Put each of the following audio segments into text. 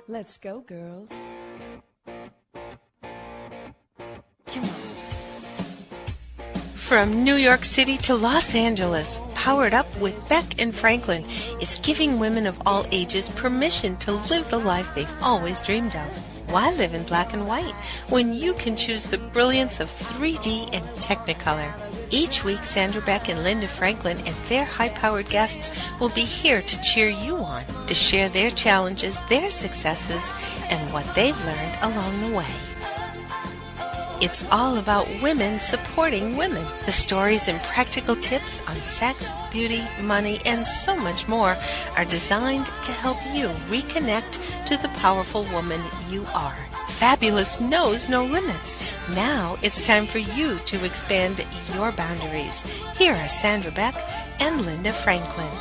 Let's go, girls. Come on. From New York City to Los Angeles, Powered Up with Beck and Franklin is giving women of all ages permission to live the life they've always dreamed of. Why live in black and white when you can choose the brilliance of 3D and Technicolor? Each week, Sandra, Beck, and Linda Franklin and their high-powered guests will be here to cheer you on, to share their challenges, their successes, and what they've learned along the way. It's all about women supporting women. The stories and practical tips on sex, beauty, money, and so much more are designed to help you reconnect to the powerful woman you are. Fabulous knows no limits. Now it's time for you to expand your boundaries. Here are Sandra Beck and Linda Franklin.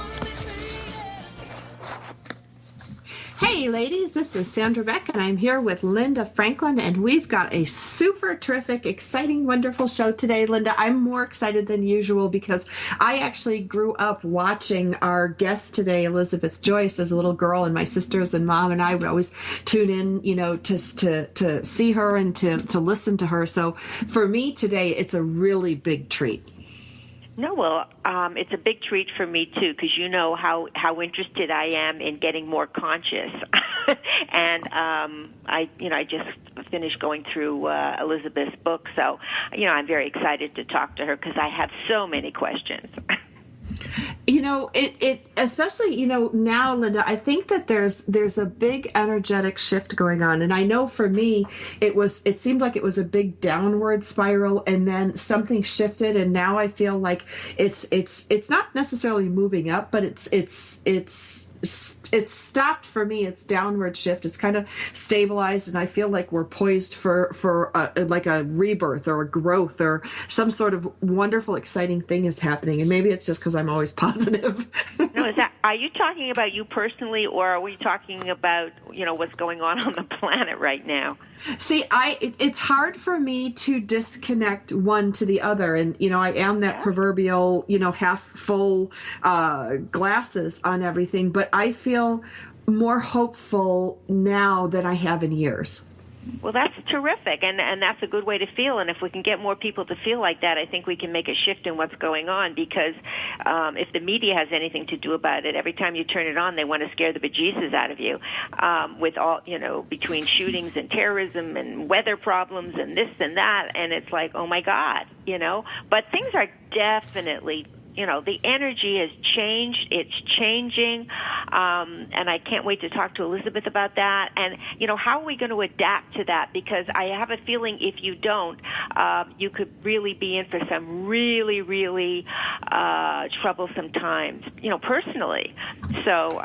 Hey ladies, this is Sandra Beck and I'm here with Linda Franklin and we've got a super terrific, exciting, wonderful show today. Linda, I'm more excited than usual because I actually grew up watching our guest today, Elizabeth Joyce, as a little girl, and my sisters and mom and I would always tune in, to see her and to listen to her. So for me today, it's a really big treat. No, well, it's a big treat for me, too, because you know how interested I am in getting more conscious. And I just finished going through Elizabeth's book, so, I'm very excited to talk to her because I have so many questions. It especially, now, Linda, I think that there's a big energetic shift going on. And I know for me, it seemed like it was a big downward spiral and then something shifted. And now I feel like it's not necessarily moving up, but it's stopped for me. It's downward shift. It's kind of stabilized, and I feel like we're poised for like a rebirth or a growth or some sort of wonderful, exciting thing is happening. And maybe it's just because I'm always positive. No, are you talking about you personally, or are we talking about what's going on the planet right now? See, it's hard for me to disconnect one to the other, and I am that proverbial half full glasses on everything, but I feel more hopeful now than I have in years. Well, that's terrific, and that's a good way to feel. And if we can get more people to feel like that, I think we can make a shift in what's going on, because if the media has anything to do about it, every time you turn it on, they want to scare the bejesus out of you with all, between shootings and terrorism and weather problems and this and that, and it's like, oh, my God, But things are definitely the energy has changed. It's changing, and I can't wait to talk to Elizabeth about that. And, how are we going to adapt to that? Because I have a feeling if you don't, you could really be in for some really, really troublesome times, personally. So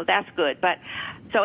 that's good. But so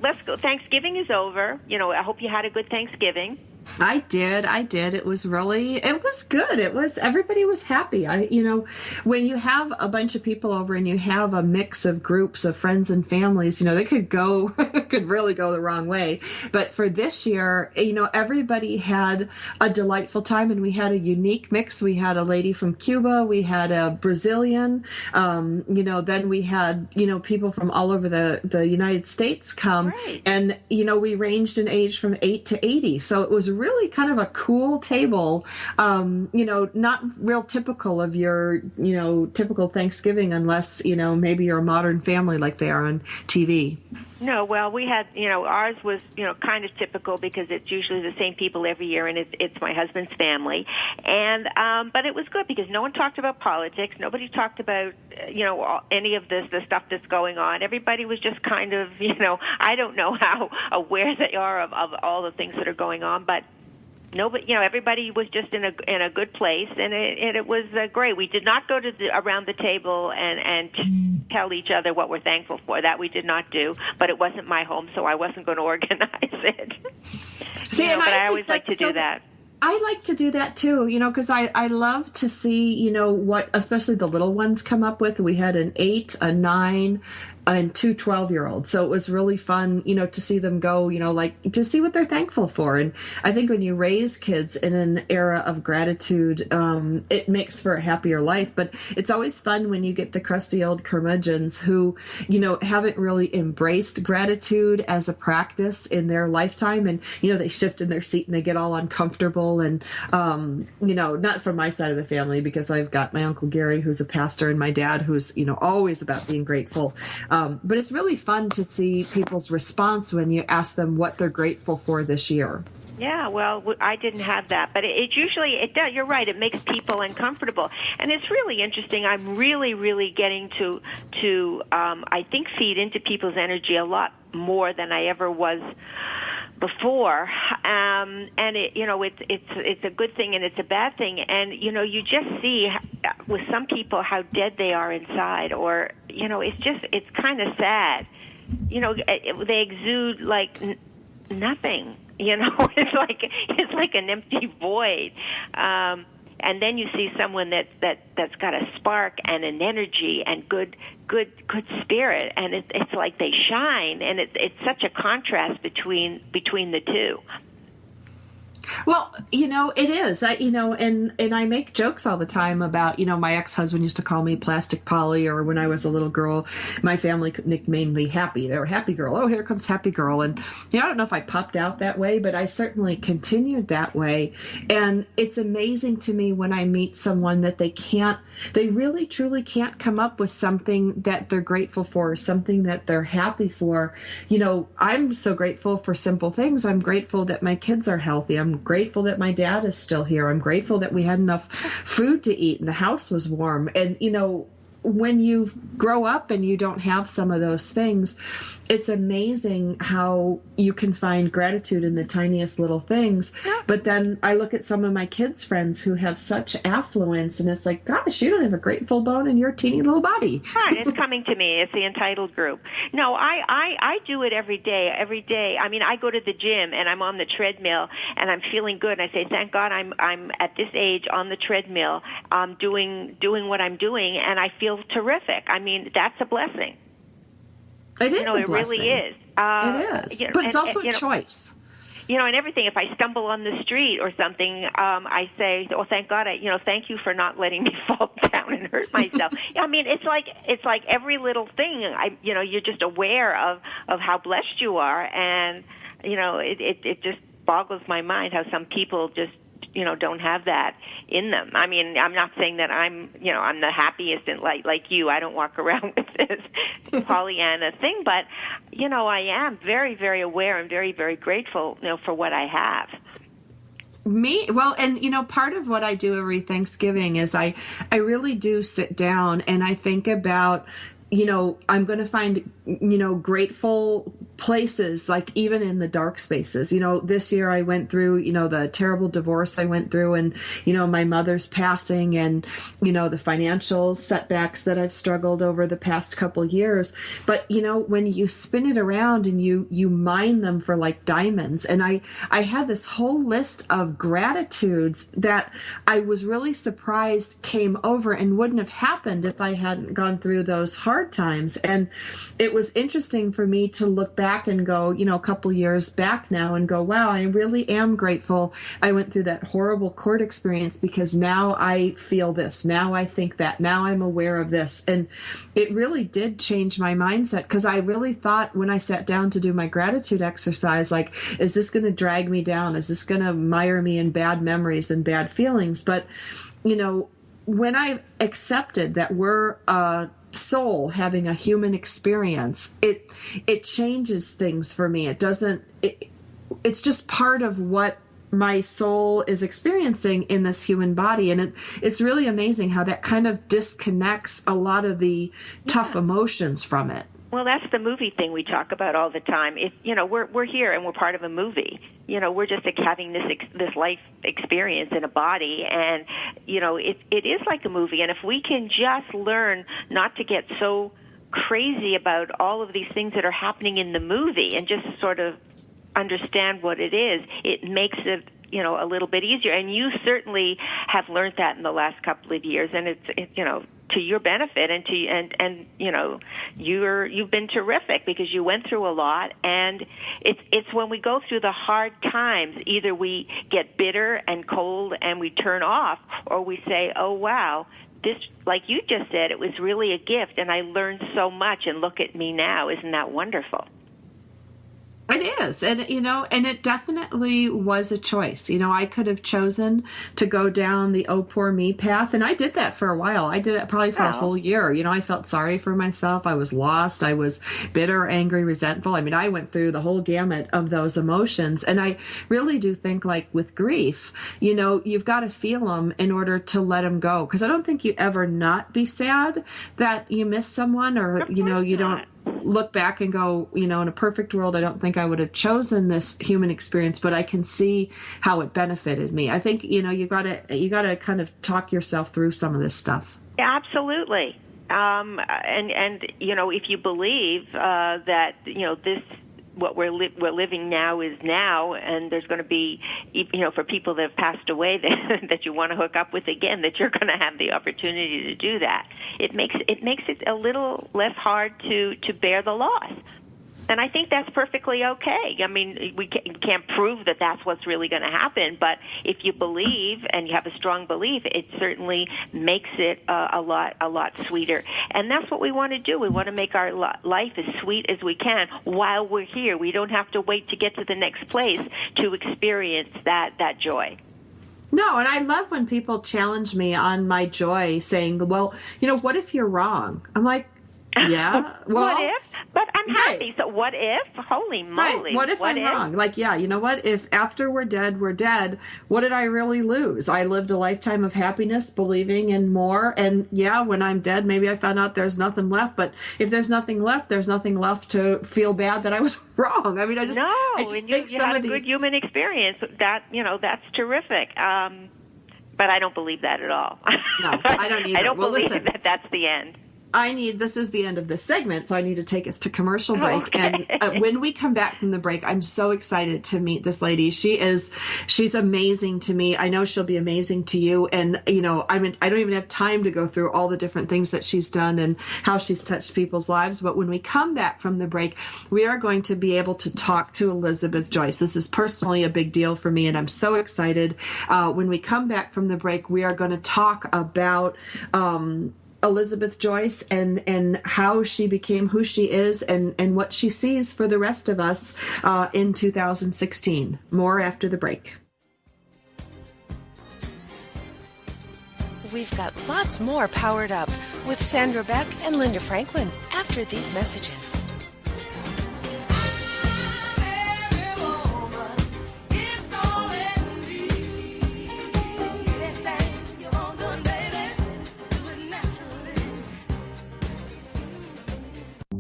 let's go. Thanksgiving is over. I hope you had a good Thanksgiving. I did. It was good. Everybody was happy. When you have a bunch of people over and you have a mix of groups of friends and families, they could really go the wrong way. But for this year, everybody had a delightful time, and we had a unique mix. We had a lady from Cuba. We had a Brazilian, then we had, people from all over the United States come. Right. And, we ranged in age from 8 to 80. So it was really kind of a cool table, not real typical of your, typical Thanksgiving, unless, maybe you're a Modern Family like they are on TV. No, well, we had, ours was, kind of typical because it's usually the same people every year, and it's my husband's family. And, but it was good because no one talked about politics. Nobody talked about, any of the stuff that's going on. Everybody was just kind of, I don't know how aware they are of all the things that are going on, but nobody, everybody was just in a good place, and it was great. We did not go to around the table and tell each other what we're thankful for. That we did not do, but it wasn't my home, so I wasn't going to organize it. See, but I always like to do that. I like to do that too, because I love to see, what especially the little ones come up with. We had an 8, a 9, and two 12-year-olds. So it was really fun, to see them go, like to see what they're thankful for. And I think when you raise kids in an era of gratitude, it makes for a happier life. But it's always fun when you get the crusty old curmudgeons who, haven't really embraced gratitude as a practice in their lifetime. And, they shift in their seat and they get all uncomfortable. And, not from my side of the family, because I've got my Uncle Gary, who's a pastor, and my dad, who's, always about being grateful. But it's really fun to see people's response when you ask them what they're grateful for this year. Yeah, well, I didn't have that, but it usually, it does. You're right. It makes people uncomfortable, and it's really interesting. I'm really, really getting to I think, feed into people's energy a lot more than I ever was before, and it's a good thing and it's a bad thing, and you just see with some people how dead they are inside, or it's kind of sad. They exude like nothing. It's like an empty void. And then you see someone that's got a spark and an energy and good spirit, and it's like they shine, and it's such a contrast between the two. Well, it is. And I make jokes all the time about, my ex-husband used to call me Plastic Polly, or when I was a little girl, my family nicknamed me Happy. They were Happy Girl. Oh, here comes Happy Girl. And, I don't know if I popped out that way, but I certainly continued that way. And it's amazing to me when I meet someone that they really truly can't come up with something that they're grateful for, something that they're happy for. I'm so grateful for simple things. I'm grateful that my kids are healthy. I'm grateful that my dad is still here. I'm grateful that we had enough food to eat and the house was warm. And, when you grow up and you don't have some of those things, it's amazing how you can find gratitude in the tiniest little things. Yeah. But then I look at some of my kids' friends who have such affluence, and it's like, gosh, you don't have a grateful bone in your teeny little body. Right, it's coming to me. It's the entitled group. No, I do it every day. Every day. I mean, I go to the gym and I'm on the treadmill and I'm feeling good. And I say, thank God I'm at this age on the treadmill, doing what I'm doing, and I feel terrific. I mean, that's a blessing. It is a blessing. It really is. It is. But it's also a choice. And everything. If I stumble on the street or something, I say, "Oh, thank God! Thank you for not letting me fall down and hurt myself." I mean, it's like every little thing. You're just aware of how blessed you are, and it just boggles my mind how some people just don't have that in them. I mean, I'm not saying that I'm the happiest and like you. I don't walk around with this Pollyanna thing, but I am very, very aware and very, very grateful, for what I have. Well, and part of what I do every Thanksgiving is I really do sit down and I think about, I'm going to find, grateful places, like even in the dark spaces. This year I went through, the terrible divorce I went through, and, my mother's passing, and, the financial setbacks that I've struggled over the past couple years. But, when you spin it around and you mine them for like diamonds, and I had this whole list of gratitudes that I was really surprised came over and wouldn't have happened if I hadn't gone through those hard times. And it was interesting for me to look back and go, a couple years back now, and go, wow, I really am grateful I went through that horrible court experience, because now I feel this, now I think that, now I'm aware of this. And it really did change my mindset, because I really thought when I sat down to do my gratitude exercise, like, is this going to drag me down? Is this going to mire me in bad memories and bad feelings? But, when I accepted that we're soul having a human experience, it changes things for me. It's just part of what my soul is experiencing in this human body, and it's really amazing how that kind of disconnects a lot of the tough emotions from it. Well, that's the movie thing we talk about all the time. We're here and we're part of a movie. We're just having this life experience in a body, and it is like a movie. And if we can just learn not to get so crazy about all of these things that are happening in the movie, and just sort of understand what it is, it makes it a little bit easier. And you certainly have learned that in the last couple of years, and it's to your benefit and you've been terrific because you went through a lot, and it's when we go through the hard times, either we get bitter and cold and we turn off, or we say, oh wow, this, like you just said, it was really a gift and I learned so much, and look at me now. Isn't that wonderful? It is. And, and it definitely was a choice. I could have chosen to go down the oh, poor me path. And I did that for a while. I did it probably for a whole year. I felt sorry for myself. I was lost. I was bitter, angry, resentful. I mean, I went through the whole gamut of those emotions. And I really do think, like with grief, you've got to feel them in order to let them go. Because I don't think you ever not be sad that you miss someone, or, you don't look back and go, in a perfect world, I don't think I would have chosen this human experience, but I can see how it benefited me. I think, you gotta kind of talk yourself through some of this stuff. Absolutely. And if you believe that, this, what we're living now is now, and there's going to be, for people that have passed away that you want to hook up with again, that you're going to have the opportunity to do that. It makes it a little less hard to bear the loss. And I think that's perfectly okay. I mean, we can't prove that that's what's really going to happen, but if you believe and you have a strong belief, it certainly makes it a lot sweeter. And that's what we want to do. We want to make our life as sweet as we can while we're here. We don't have to wait to get to the next place to experience that joy. No, and I love when people challenge me on my joy, saying, well, what if you're wrong? I'm like, yeah. Well, what if? But I'm happy. Right. So what if? Holy moly. Right. What if I'm wrong? Like, yeah, you know what? If after we're dead, what did I really lose? I lived a lifetime of happiness, believing in more. And yeah, when I'm dead, maybe I found out there's nothing left. But if there's nothing left, there's nothing left to feel bad that I was wrong. I mean, I just think you some had of a good human experience. That's terrific. But I don't believe that at all. No, I don't either. I don't believe that that's the end. This is the end of this segment, so I need to take us to commercial break. Okay. And when we come back from the break, I'm so excited to meet this lady. She's amazing to me. I know she'll be amazing to you. And, I don't even have time to go through all the different things that she's done and how she's touched people's lives. But when we come back from the break, we are going to be able to talk to Elizabeth Joyce. This is personally a big deal for me, and I'm so excited. When we come back from the break, we are going to talk about, Elizabeth Joyce and how she became who she is and what she sees for the rest of us in 2016. More after the break. We've got lots more Powered Up with Sandra Beck and Linda Franklin after these messages.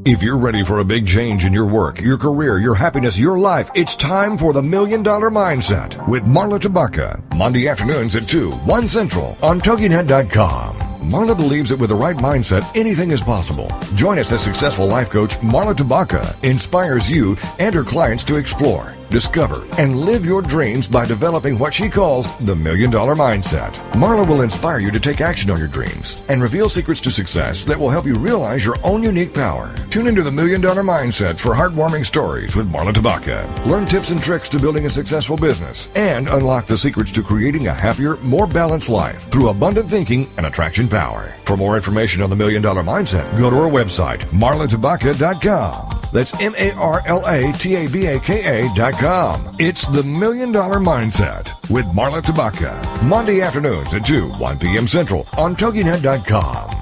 If you're ready for a big change in your work, your career, your happiness, your life, it's time for the $1 Million Mindset with Marla Tabaka. Monday afternoons at 2, 1 Central on TogiNet.com. Marla believes that with the right mindset, anything is possible. Join us as successful life coach Marla Tabaka inspires you and her clients to explore, discover, and live your dreams by developing what she calls the $1 Million Mindset. Marla will inspire you to take action on your dreams and reveal secrets to success that will help you realize your own unique power. Tune into the $1 Million Mindset for heartwarming stories with Marla Tabaka. Learn tips and tricks to building a successful business and unlock the secrets to creating a happier, more balanced life through abundant thinking and attraction power. For more information on the $1 Million Mindset, go to our website, marlatabaka.com. That's MarlaTabaka.com. It's the $1 Million Mindset with Marla Tabaka. Monday afternoons at 2, 1 p.m. Central on TogiNet.com.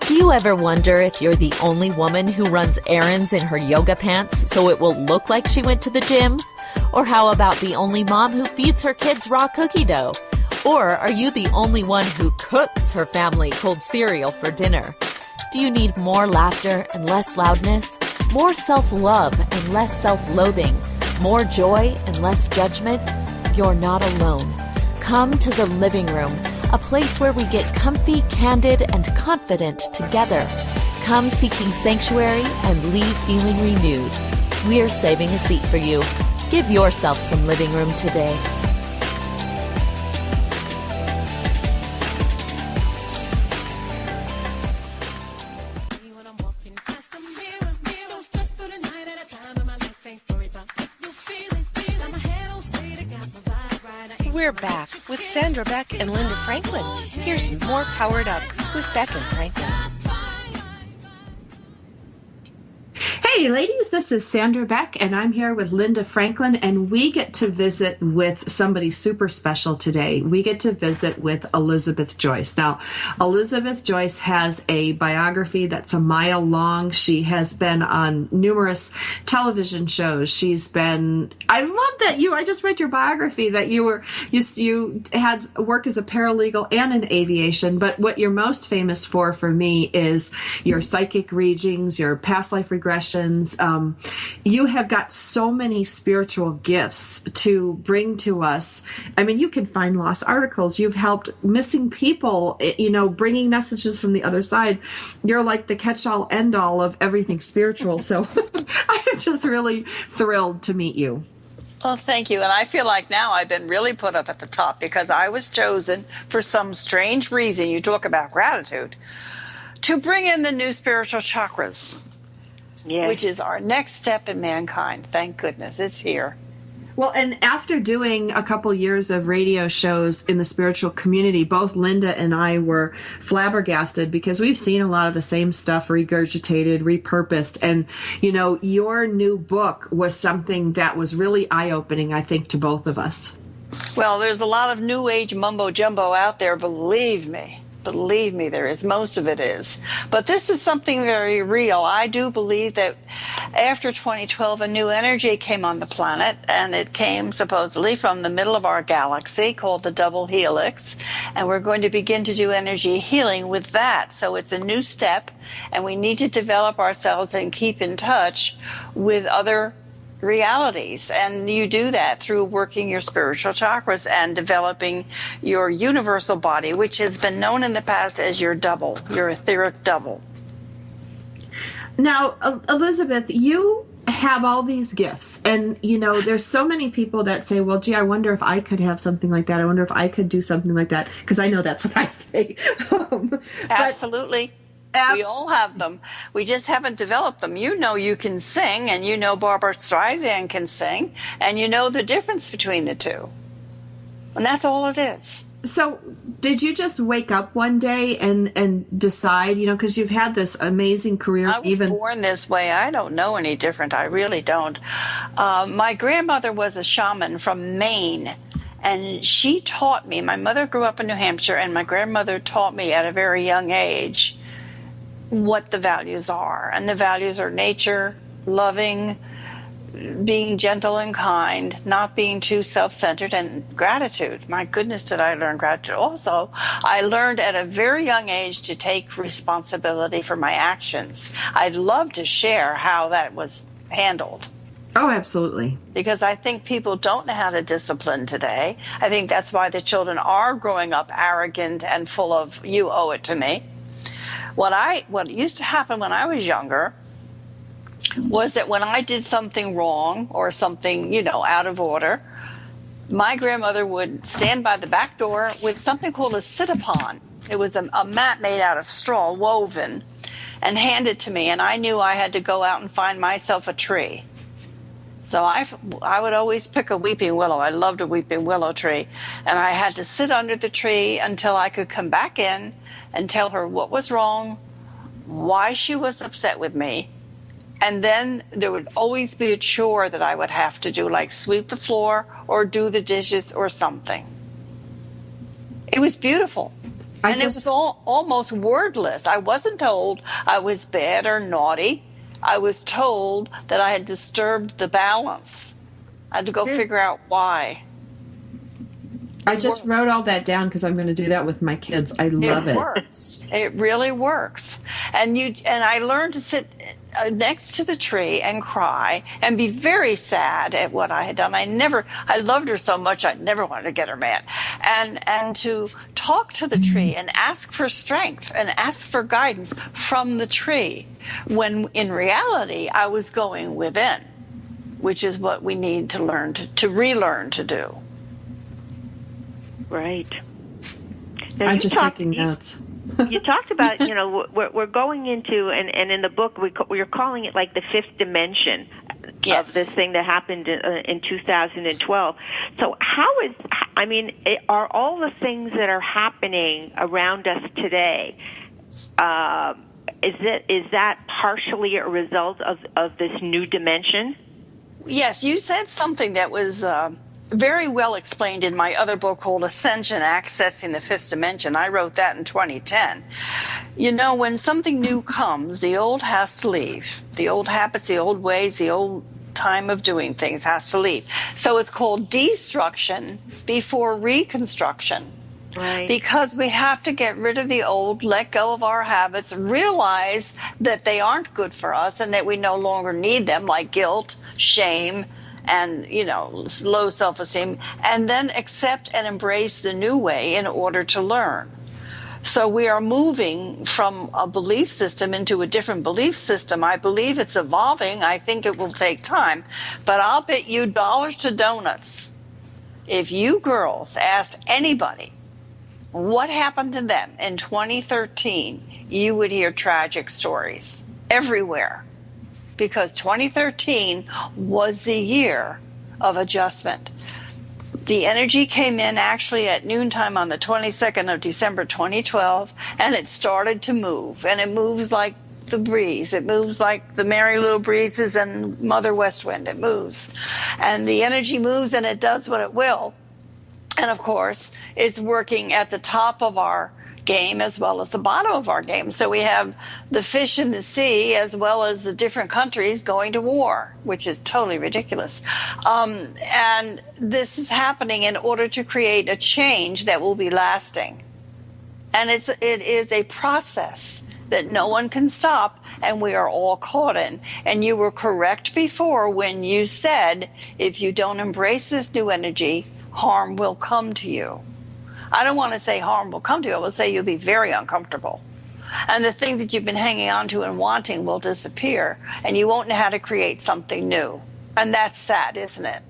Do you ever wonder if you're the only woman who runs errands in her yoga pants so it will look like she went to the gym? Or how about the only mom who feeds her kids raw cookie dough? Or are you the only one who cooks her family cold cereal for dinner? Do you need more laughter and less loudness? More self-love and less self-loathing? More joy and less judgment? You're not alone. Come to the living room, a place where we get comfy, candid, and confident together. Come seeking sanctuary and leave feeling renewed. We're saving a seat for you. Give yourself some living room today. We're back with Sandra Beck and Linda Franklin. Here's more Powered Up with Beck and Franklin. Hey ladies, this is Sandra Beck and I'm here with Linda Franklin, and we get to visit with somebody super special today. We get to visit with Elizabeth Joyce. Now, Elizabeth Joyce has a biography that's a mile long. She has been on numerous television shows. I love that I just read your biography that you had work as a paralegal and in aviation, but what you're most famous for me is your psychic readings, your past life regressions. You have got so many spiritual gifts to bring to us. I mean, you can find lost articles. You've helped missing people, bringing messages from the other side. You're like the catch-all, end-all of everything spiritual. So I'm just really thrilled to meet you. Well, thank you. And I feel like now I've been really put up at the top because I was chosen for some strange reason. You talk about gratitude, to bring in the new spiritual chakras. Yes. Which is our next step in mankind. Thank goodness it's here. Well, and after doing a couple years of radio shows in the spiritual community, both Linda and I were flabbergasted because we've seen a lot of the same stuff regurgitated, repurposed. And, your new book was something that was really eye-opening, I think, to both of us. Well, there's a lot of new age mumbo-jumbo out there, believe me. Believe me, there is. Most of it is. But this is something very real. I do believe that after 2012, a new energy came on the planet, and it came supposedly from the middle of our galaxy called the double helix. And we're going to begin to do energy healing with that. So it's a new step, and we need to develop ourselves and keep in touch with other realities, and you do that through working your spiritual chakras and developing your universal body, which has been known in the past as your double, your etheric double. Now, Elizabeth, you have all these gifts, and there's so many people that say, well, gee, I wonder if I could have something like that. I wonder if I could do something like that, because I know that's what I say. Absolutely. We all have them. We just haven't developed them. You can sing, and Barbara Streisand can sing, and the difference between the two. And that's all it is. So did you just wake up one day and decide, because you've had this amazing career? I was born this way. I don't know any different. I really don't. My grandmother was a shaman from Maine. And she taught me. My mother grew up in New Hampshire, and my grandmother taught me at a very young age what the values are. And the values are nature, loving, being gentle and kind, not being too self-centered, and gratitude. My goodness, did I learn gratitude. Also, I learned at a very young age to take responsibility for my actions. I'd love to share how that was handled. Oh, absolutely. Because I think people don't know how to discipline today. I think that's why the children are growing up arrogant and full of, you owe it to me. What used to happen when I was younger was that when I did something wrong or something, out of order, my grandmother would stand by the back door with something called a sit-upon. It was a mat made out of straw, woven, and hand it to me, and I knew I had to go out and find myself a tree. So I would always pick a weeping willow. I loved a weeping willow tree. And I had to sit under the tree until I could come back in and tell her what was wrong, why she was upset with me. And then there would always be a chore that I would have to do, like sweep the floor or do the dishes or something. It was beautiful. It was almost wordless. I wasn't told I was bad or naughty. I was told that I had disturbed the balance. I had to go figure out why. I just wrote all that down because I'm going to do that with my kids. I love it. It works. It really works. And I learned to sit next to the tree and cry and be very sad at what I had done. I loved her so much I never wanted to get her mad. And to talk to the tree and ask for strength and ask for guidance from the tree, when in reality I was going within, which is what we need to learn to relearn to do. Right. Now, I'm just taking notes. You talked about, we're going into, and in the book we're calling it like the fifth dimension. Yes. of this thing that happened in 2012. So are all the things that are happening around us today, is that partially a result of this new dimension? Yes, you said something that was very well explained in my other book called Ascension, Accessing the Fifth Dimension. I wrote that in 2010. You know, when something new comes, the old has to leave. The old habits, the old ways, the old time of doing things has to leave. So it's called destruction before reconstruction. Right. Because we have to get rid of the old, let go of our habits, realize that they aren't good for us and that we no longer need them, like guilt, shame, and, low self-esteem, and then accept and embrace the new way in order to learn. So we are moving from a belief system into a different belief system. I believe it's evolving. I think it will take time. But I'll bet you dollars to donuts, if you girls asked anybody what happened to them in 2013, you would hear tragic stories everywhere. Because 2013 was the year of adjustment. The energy came in actually at noontime on the 22nd of December 2012, and it started to move. And it moves like the breeze. It moves like the merry little breezes and Mother West Wind. It moves. And the energy moves, and it does what it will. And, of course, it's working at the top of our game as well as the bottom of our game. So we have the fish in the sea as well as the different countries going to war, which is totally ridiculous. And this is happening in order to create a change that will be lasting. And it is a process that no one can stop, and we are all caught in. And you were correct before when you said, if you don't embrace this new energy, harm will come to you. I don't want to say harm will come to you. I will say you'll be very uncomfortable. And the things that you've been hanging on to and wanting will disappear, and you won't know how to create something new. And that's sad, isn't it?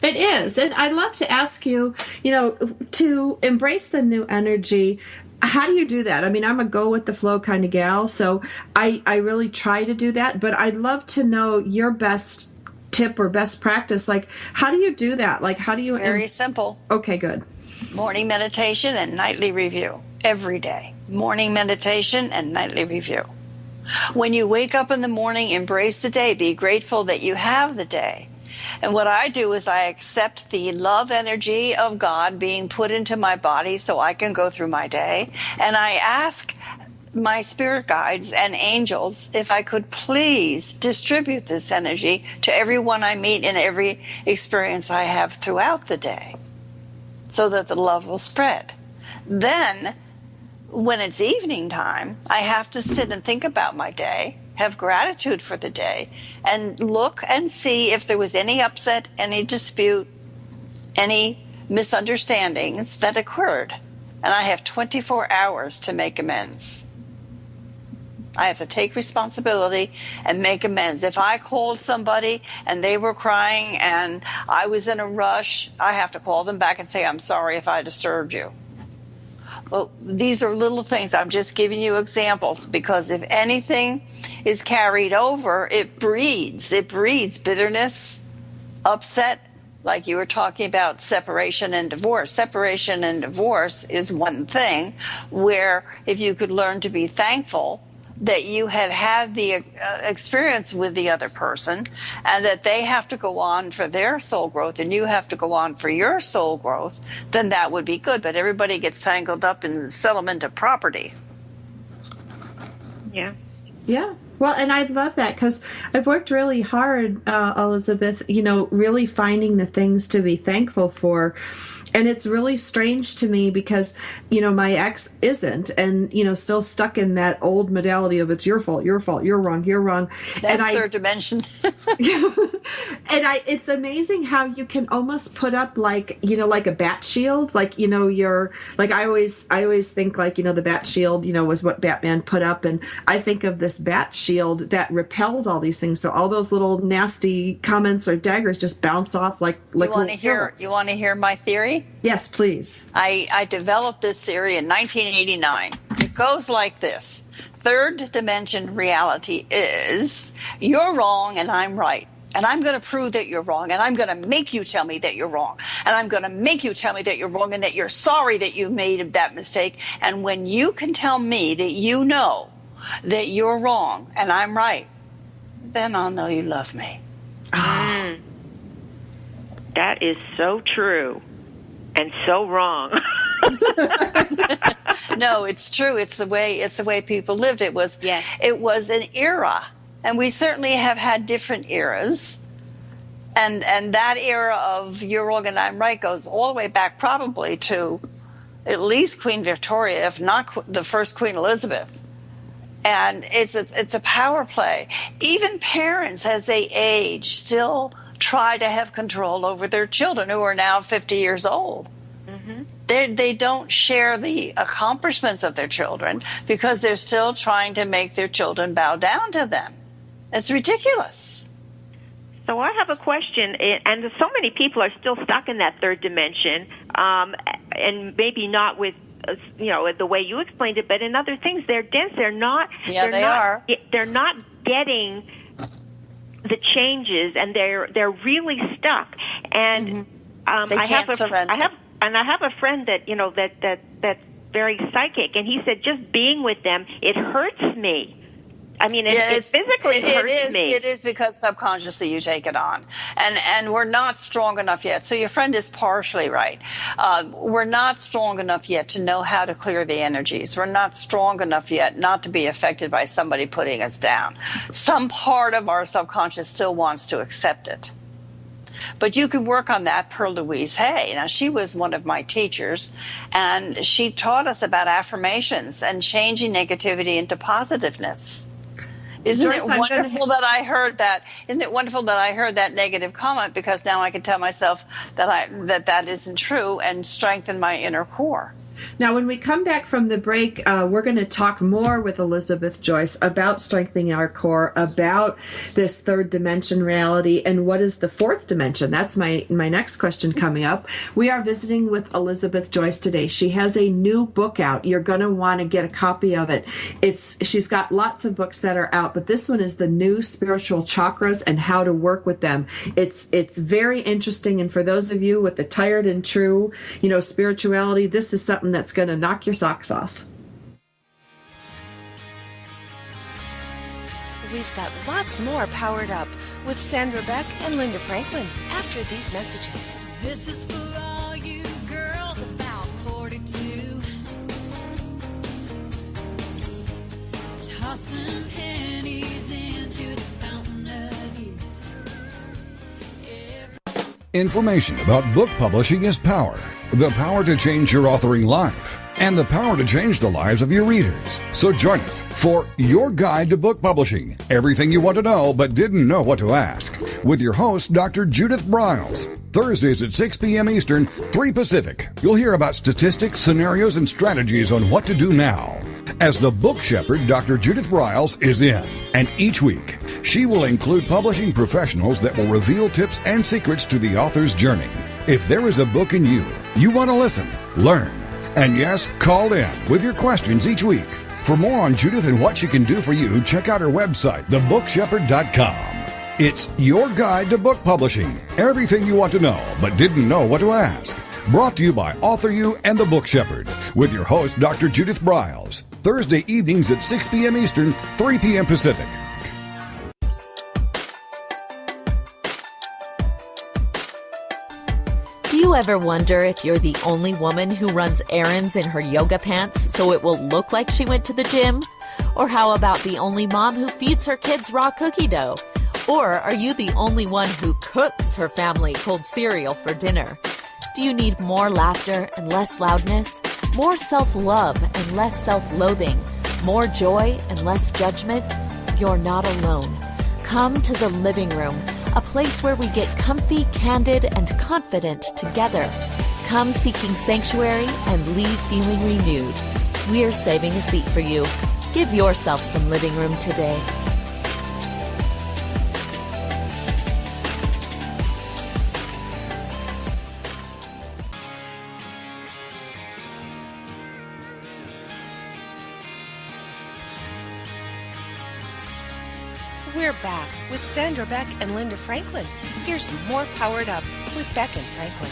It is. And I'd love to ask you, to embrace the new energy, how do you do that? I mean, I'm a go with the flow kind of gal, so I really try to do that. But I'd love to know your best tip or best practice. Like, how do you do that? Like, how do you... It's very simple. Okay, good. Morning meditation and nightly review every day. Morning meditation and nightly review. When you wake up in the morning, embrace the day. Be grateful that you have the day. And what I do is I accept the love energy of God being put into my body so I can go through my day. And I ask my spirit guides and angels if I could please distribute this energy to everyone I meet in every experience I have throughout the day, so that the love will spread. Then, when it's evening time, I have to sit and think about my day, have gratitude for the day, and look and see if there was any upset, any dispute, any misunderstandings that occurred. And I have 24 hours to make amends. I have to take responsibility and make amends. If I called somebody and they were crying and I was in a rush, I have to call them back and say, I'm sorry if I disturbed you. Well, these are little things. I'm just giving you examples, because if anything is carried over, it breeds. It breeds bitterness, upset, like you were talking about separation and divorce. Separation and divorce is one thing, where if you could learn to be thankful that you had the experience with the other person, and that they have to go on for their soul growth and you have to go on for your soul growth, then that would be good. But everybody gets tangled up in the settlement of property. Yeah. Yeah. Well, and I love that, because I've worked really hard, Elizabeth, really finding the things to be thankful for. And it's really strange to me because, my ex isn't, and, still stuck in that old modality of it's your fault, you're wrong, you're wrong. That's third dimension. And it's amazing how you can almost put up like a bat shield, like, you're like, I always think like, the bat shield, was what Batman put up. And I think of this bat shield that repels all these things. So all those little nasty comments or daggers just bounce off like You want to hear my theory? Yes, please. I developed this theory in 1989. It goes like this. Third dimension reality is you're wrong and I'm right. And I'm going to prove that you're wrong. And I'm going to make you tell me that you're wrong. And I'm going to make you tell me that you're wrong and that you're sorry that you made that mistake. And when you can tell me that you know that you're wrong and I'm right, then I'll know you love me. That is so true and so wrong. No, it's true. It's the way people lived. It was an era. And we certainly have had different eras. And that era of you're wrong and I'm right goes all the way back probably to at least Queen Victoria, if not the first Queen Elizabeth. And it's a power play. Even parents, as they age, still try to have control over their children who are now 50 years old. They don't share the accomplishments of their children because they're still trying to make their children bow down to them. It's ridiculous. So I have a question, and so many people are still stuck in that third dimension, and maybe not with, the way you explained it, but in other things, they're dense. They're not. Yeah, they are. They're not getting the changes, and they're really stuck. And they can't surrender. I have a friend that that's very psychic, and he said just being with them, it hurts me. I mean, it physically hurts me. It is because subconsciously you take it on. And we're not strong enough yet. So your friend is partially right. We're not strong enough yet to know how to clear the energies. We're not strong enough yet not to be affected by somebody putting us down. Some part of our subconscious still wants to accept it. But you can work on that per Louise Hay. Now, she was one of my teachers, and she taught us about affirmations and changing negativity into positiveness. Isn't it wonderful that I heard that? Isn't it wonderful that I heard that negative comment? Because now I can tell myself that isn't true and strengthen my inner core. Now, when we come back from the break, we're going to talk more with Elizabeth Joyce about strengthening our core, about this third dimension reality, and what is the fourth dimension? That's my next question coming up. We are visiting with Elizabeth Joyce today. She has a new book out. You're going to want to get a copy of it. She's got lots of books that are out, but this one is the new Spiritual Chakras and how to work with them. It's very interesting, and for those of you with the tired and true, spirituality, this is something that's going to knock your socks off. We've got lots more Powered Up with Sandra Beck and Linda Franklin after these messages. This is for all you girls about 42. Tossing pennies into the fountain of youth. Information about book publishing is power. The power to change your authoring life and the power to change the lives of your readers. So join us for Your Guide to Book Publishing. Everything you want to know but didn't know what to ask. With your host, Dr. Judith Briles. Thursdays at 6 p.m. Eastern, 3 Pacific. You'll hear about statistics, scenarios, and strategies on what to do now. As the book shepherd, Dr. Judith Briles is in. And each week, she will include publishing professionals that will reveal tips and secrets to the author's journey. If there is a book in you want to listen, learn, and yes, call in with your questions each week. For more on Judith and what she can do for you, check out her website, thebookshepherd.com. It's your guide to book publishing. Everything you want to know but didn't know what to ask. Brought to you by Author You and The Book Shepherd with your host, Dr. Judith Briles. Thursday evenings at 6 p.m. Eastern, 3 p.m. Pacific. Do you ever wonder if you're the only woman who runs errands in her yoga pants so it will look like she went to the gym? Or how about the only mom who feeds her kids raw cookie dough? Or are you the only one who cooks her family cold cereal for dinner? Do you need more laughter and less loudness? More self-love and less self-loathing? More joy and less judgment? You're not alone. Come to the living room, a place where we get comfy, candid, and confident together. Come seeking sanctuary and leave feeling renewed. We're saving a seat for you. Give yourself some living room today. We're back with Sandra Beck and Linda Franklin. Here's some more Powered Up with Beck and Franklin.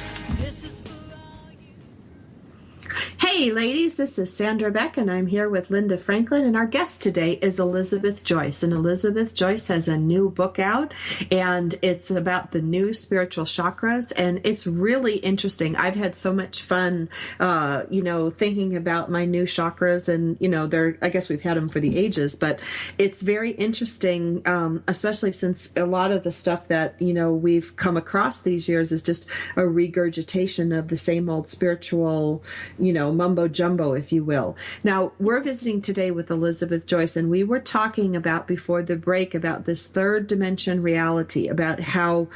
Hey ladies, this is Sandra Beck and I'm here with Linda Franklin, and our guest today is Elizabeth Joyce. And Elizabeth Joyce has a new book out, and it's about the new spiritual chakras, and it's really interesting. I've had so much fun thinking about my new chakras, and I guess we've had them for the ages, but it's very interesting, especially since a lot of the stuff that we've come across these years is just a regurgitation of the same old spiritual mumbo jumbo, if you will. Now, we're visiting today with Elizabeth Joyce, and we were talking about before the break about this third dimension reality, about how,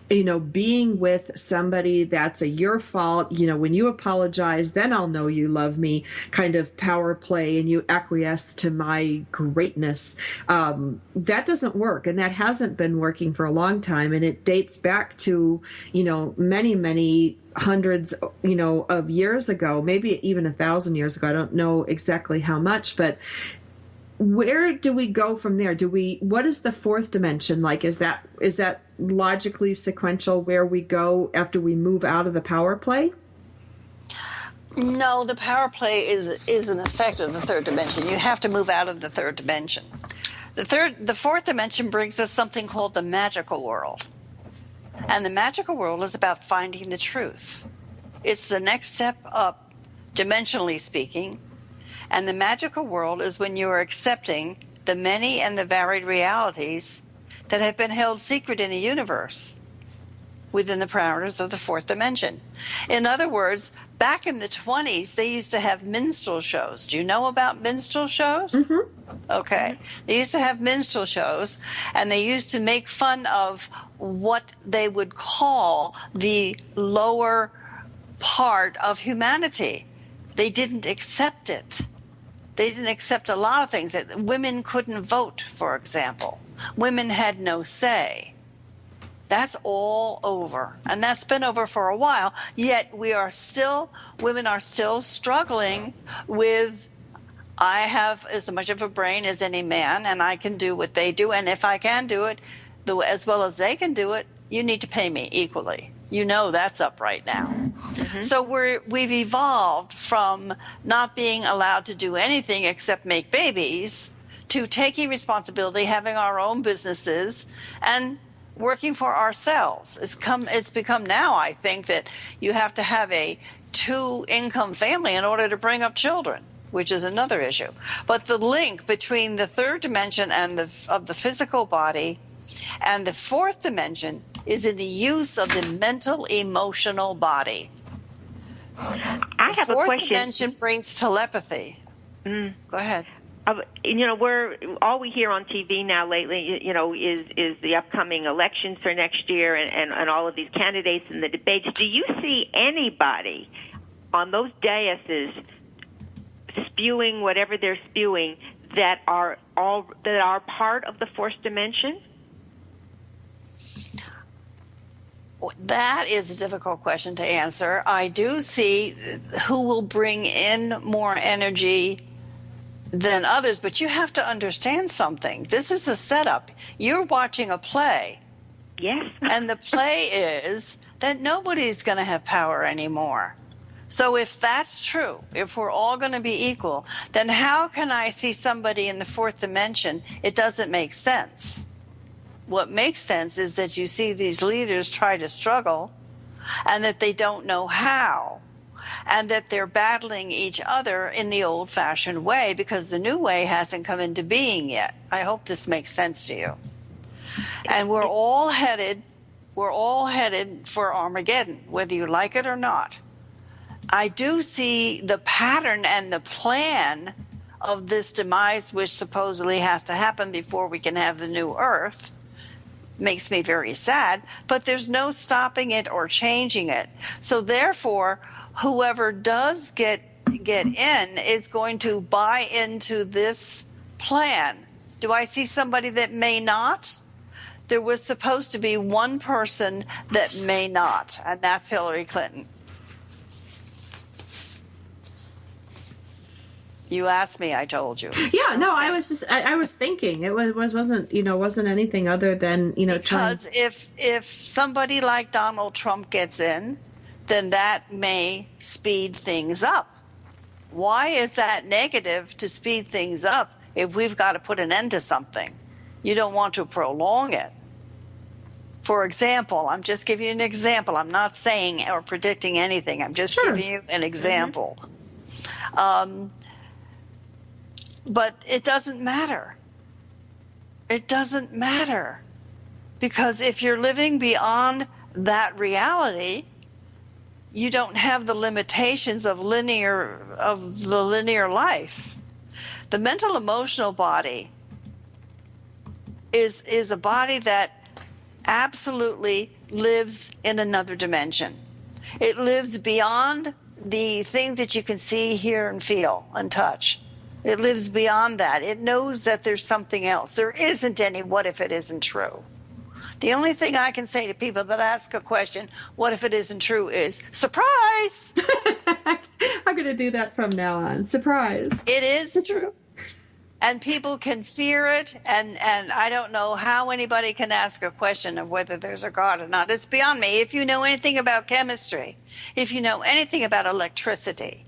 being with somebody that's your fault, when you apologize, then I'll know you love me kind of power play, and you acquiesce to my greatness. That doesn't work, and that hasn't been working for a long time, and it dates back to, many, many hundreds, of years ago, maybe even 1,000 years ago. I don't know exactly how much, but where do we go from there? What is the fourth dimension like? Is that logically sequential where we go after we move out of the power play? No, the power play is an effect of the third dimension. You have to move out of the third dimension. The fourth dimension brings us something called the magical world. And the magical world is about finding the truth. It's the next step up, dimensionally speaking. And the magical world is when you are accepting the many and the varied realities that have been held secret in the universe within the parameters of the fourth dimension. In other words, back in the 20s, they used to have minstrel shows. Do you know about minstrel shows? Mm-hmm. Okay. They used to have minstrel shows, and they used to make fun of what they would call the lower part of humanity. They didn't accept it. They didn't accept a lot of things. That women couldn't vote, for example. Women had no say. That's all over, and that's been over for a while, yet women are still struggling with, I have as much of a brain as any man, and I can do what they do, and if I can do it as well as they can do it, you need to pay me equally. That's up right now. Mm-hmm. So we've evolved from not being allowed to do anything except make babies to taking responsibility, having our own businesses, and working for ourselves. It's become now, I think, that you have to have a 2-income family in order to bring up children, which is another issue. But the link between the third dimension and of the physical body and the fourth dimension is in the use of the mental, emotional body. I have a question. The fourth dimension brings telepathy. Go ahead. All we hear on TV now lately, is the upcoming elections for next year and all of these candidates and the debates. Do you see anybody on those daises spewing whatever they're spewing that are part of the fourth dimension? That is a difficult question to answer. I do see who will bring in more energy than others, but you have to understand something. This is a setup. You're watching a play. Yes. And the play is that nobody's going to have power anymore. So if that's true, if we're all going to be equal, then how can I see somebody in the fourth dimension? It doesn't make sense. What makes sense is that you see these leaders try to struggle and that they don't know how, and that they're battling each other in the old-fashioned way because the new way hasn't come into being yet. I hope this makes sense to you. And we're all headed for Armageddon, whether you like it or not. I do see the pattern and the plan of this demise, which supposedly has to happen before we can have the new earth. Makes me very sad, but there's no stopping it or changing it. So therefore, whoever does get in is going to buy into this plan. Do I see somebody that may not? There was supposed to be one person that may not, and that's Hillary Clinton. You asked me, I told you. Yeah, no, I was thinking it wasn't anything other than, Because if somebody like Donald Trump gets in, then that may speed things up. Why is that negative to speed things up if we've got to put an end to something? You don't want to prolong it. For example, I'm just giving you an example. I'm not saying or predicting anything. I'm just giving you an example. But it doesn't matter. It doesn't matter. Because if you're living beyond that reality, you don't have the limitations of the linear life. The mental emotional body is a body that absolutely lives in another dimension. It lives beyond the things that you can see, hear, and feel and touch. It lives beyond that. It knows that there's something else. There isn't any what if it isn't true. The only thing I can say to people that ask a question, what if it isn't true, is surprise! I'm going to do that from now on. Surprise. It is true. And people can fear it, and I don't know how anybody can ask a question of whether there's a God or not. It's beyond me. If you know anything about chemistry, if you know anything about electricity,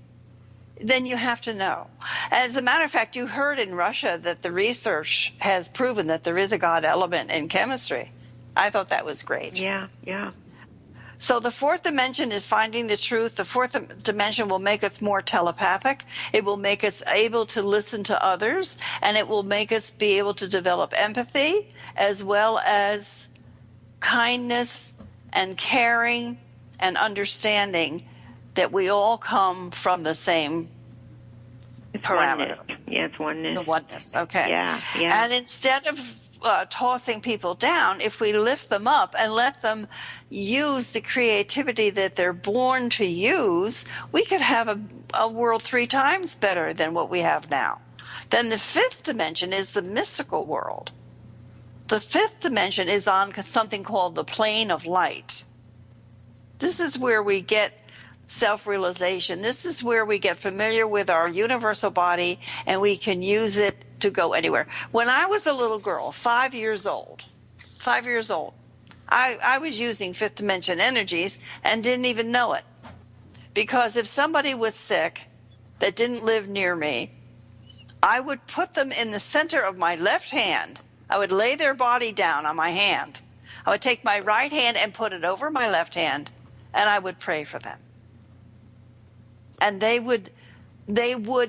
then you have to know. As a matter of fact, you heard in Russia that the research has proven that there is a God element in chemistry. I thought that was great. Yeah. So the fourth dimension is finding the truth. The fourth dimension will make us more telepathic. It will make us able to listen to others, and it will make us be able to develop empathy as well as kindness and caring and understanding that we all come from the same parameter. Oneness. Yeah, it's oneness. The oneness, okay. Yeah. And instead of tossing people down, if we lift them up and let them use the creativity that they're born to use, we could have a world 3 times better than what we have now. Then the fifth dimension is the mystical world. The fifth dimension is on something called the plane of light. This is where we get self-realization. This is where we get familiar with our universal body, and we can use it to go anywhere. When I was a little girl, 5 years old, I was using fifth dimension energies and didn't even know it. Because if somebody was sick that didn't live near me, I would put them in the center of my left hand. I would lay their body down on my hand. I would take my right hand and put it over my left hand, and I would pray for them. And they would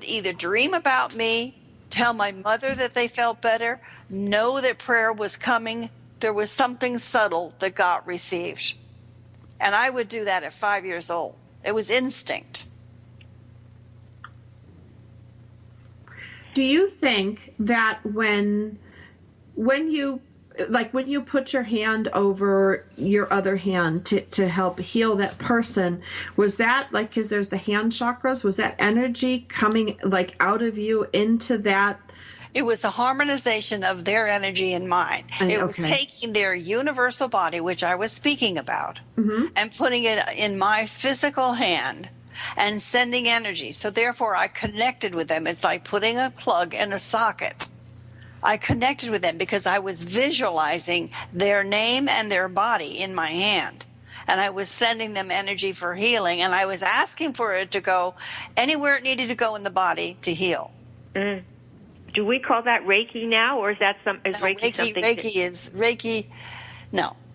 either dream about me, tell my mother that they felt better, know that prayer was coming. There was something subtle that got received. And I would do that at 5 years old. It was instinct. Do you think that when you put your hand over your other hand to help heal that person, was that like, because there's the hand chakras, was that energy coming like out of you into that? It was the harmonization of their energy and mine. It was taking their universal body, which I was speaking about, and putting it in my physical hand and sending energy. So therefore I connected with them. It's like putting a plug in a socket. I connected with them because I was visualizing their name and their body in my hand. And I was sending them energy for healing, and I was asking for it to go anywhere it needed to go in the body to heal. Mm. Do we call that Reiki now, or is that Reiki something?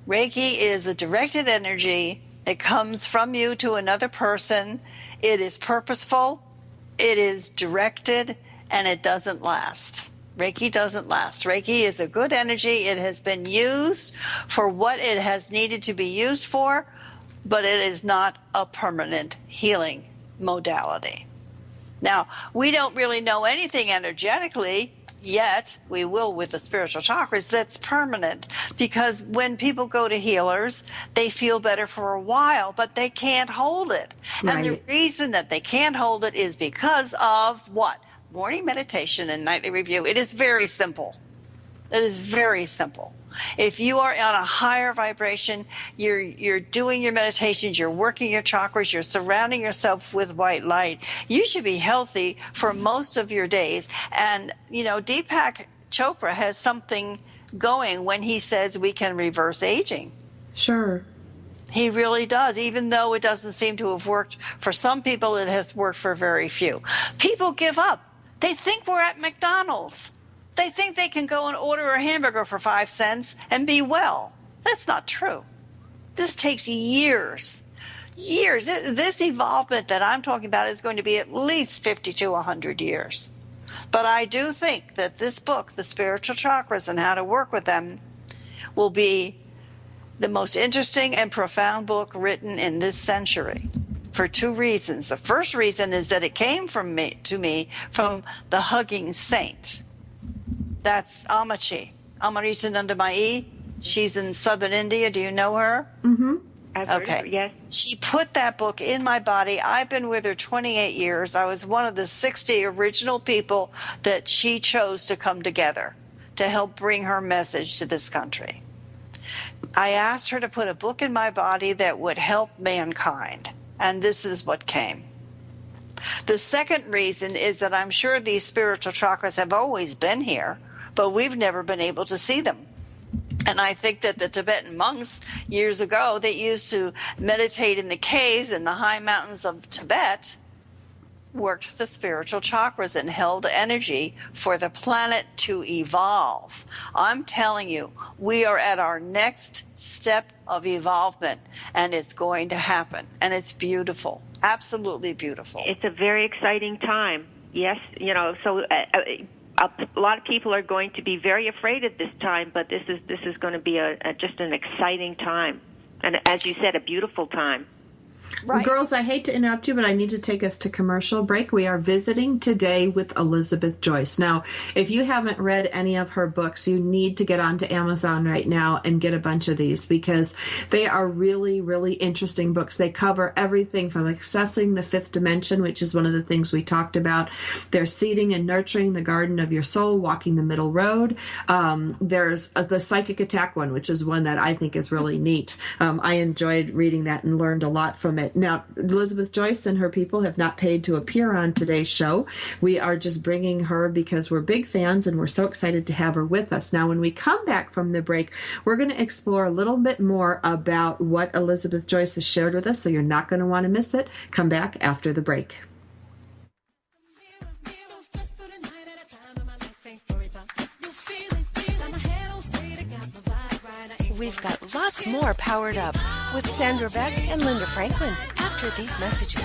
Reiki is a directed energy. It comes from you to another person. It is purposeful. It is directed, and it doesn't last. Reiki doesn't last. Reiki is a good energy. It has been used for what it has needed to be used for, but it is not a permanent healing modality. Now, we don't really know anything energetically yet. We will with the spiritual chakras that's permanent, because when people go to healers, they feel better for a while, but they can't hold it. Right. And the reason that they can't hold it is because of what? Morning meditation and nightly review. It is very simple. It is very simple. If you are on a higher vibration, you're doing your meditations, you're working your chakras, you're surrounding yourself with white light, you should be healthy for most of your days. And, Deepak Chopra has something going when he says we can reverse aging. Sure. He really does, even though it doesn't seem to have worked for some people, it has worked for very few. People give up. They think we're at McDonald's. They think they can go and order a hamburger for 5 cents and be well. That's not true. This takes years. Years. This evolvement that I'm talking about is going to be at least 50 to 100 years. But I do think that this book, The Spiritual Chakras and How to Work with Them, will be the most interesting and profound book written in this century for 2 reasons. The first reason is that it came to me from the hugging saint. That's Amrita Nandamayee. She's in southern India. Do you know her? Mm-hmm. I've heard of her, yes. She put that book in my body. I've been with her 28 years. I was one of the 60 original people that she chose to come together to help bring her message to this country. I asked her to put a book in my body that would help mankind, and this is what came. The second reason is that I'm sure these spiritual chakras have always been here, but we've never been able to see them. And I think that the Tibetan monks years ago, they used to meditate in the caves in the high mountains of Tibet, worked the spiritual chakras and held energy for the planet to evolve. I'm telling you, we are at our next step of evolvement, and it's going to happen. And it's beautiful, absolutely beautiful. It's a very exciting time. Yes, so a lot of people are going to be very afraid at this time, but this is going to be just an exciting time, and as you said, a beautiful time. Right. Well, girls, I hate to interrupt you, but I need to take us to commercial break. We are visiting today with Elizabeth Joyce. Now, if you haven't read any of her books, you need to get onto Amazon right now and get a bunch of these because they are really, really interesting books. They cover everything from accessing the fifth dimension, which is one of the things we talked about. They're seeding and nurturing the garden of your soul, walking the middle road. There's the psychic attack one, which is one that I think is really neat. I enjoyed reading that and learned a lot from it. Now, Elizabeth Joyce and her people have not paid to appear on today's show. We are just bringing her because we're big fans and we're so excited to have her with us. Now, when we come back from the break, we're going to explore a little bit more about what Elizabeth Joyce has shared with us, so you're not going to want to miss it. Come back after the break. We've got lots more Powered Up with Sandra Beck and Linda Franklin after these messages.